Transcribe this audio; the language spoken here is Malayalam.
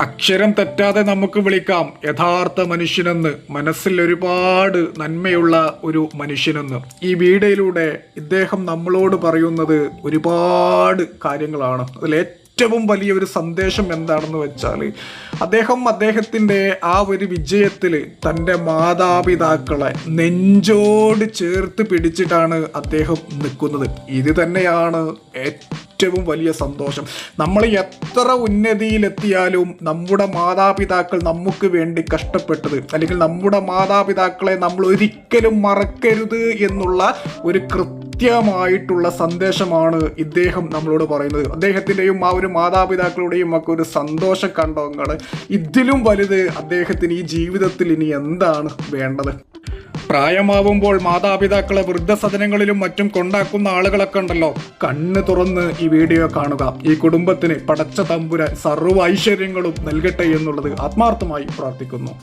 അക്ഷരം തെറ്റാതെ നമുക്ക് വിളിക്കാം യഥാർത്ഥ മനുഷ്യനെന്ന്, മനസ്സിൽ ഒരുപാട് നന്മയുള്ള ഒരു മനുഷ്യനെന്ന്. ഈ വീഡിയോയിലൂടെ ഇദ്ദേഹം നമ്മളോട് പറയുന്നത് ഒരുപാട് കാര്യങ്ങളാണ്. അതിൽ ഏറ്റവും വലിയൊരു സന്ദേശം എന്താണെന്ന് വെച്ചാൽ, അദ്ദേഹത്തിൻ്റെ ആ ഒരു വിജയത്തിൽ തൻ്റെ മാതാപിതാക്കളെ നെഞ്ചോട് ചേർത്ത് പിടിച്ചിട്ടാണ് അദ്ദേഹം നിൽക്കുന്നത്. ഇത് തന്നെയാണ് ഏറ്റവും വലിയ സന്തോഷം. നമ്മൾ എത്ര ഉന്നതിയിലെത്തിയാലും നമ്മുടെ മാതാപിതാക്കൾ നമുക്ക് വേണ്ടി കഷ്ടപ്പെട്ടത്, അല്ലെങ്കിൽ നമ്മുടെ മാതാപിതാക്കളെ നമ്മൾ ഒരിക്കലും മറക്കരുത് എന്നുള്ള ഒരു കൃത്യമായിട്ടുള്ള സന്ദേശമാണ് ഇദ്ദേഹം നമ്മളോട് പറയുന്നത്. അദ്ദേഹത്തിൻ്റെയും ആ ഒരു മാതാപിതാക്കളുടെയും ഒക്കെ ഒരു സന്തോഷം കണ്ടവങ്ങൾ, ഇതിലും വലുത് അദ്ദേഹത്തിന് ഈ ജീവിതത്തിൽ ഇനി എന്താണ് വേണ്ടത്? പ്രായമാവുമ്പോൾ മാതാപിതാക്കളെ വൃദ്ധസദനങ്ങളിലും മറ്റും കൊണ്ടാക്കുന്ന ആളുകളൊക്കെ ഉണ്ടല്ലോ, കണ്ണ് തുറന്ന് ഈ വീഡിയോ കാണുക. ഈ കുടുംബത്തിന് പടച്ച തമ്പുരാൻ സർവ്വ ഐശ്വര്യങ്ങളും നൽകട്ടെ എന്നുള്ളത് ആത്മാർത്ഥമായി പ്രാർത്ഥിക്കുന്നു.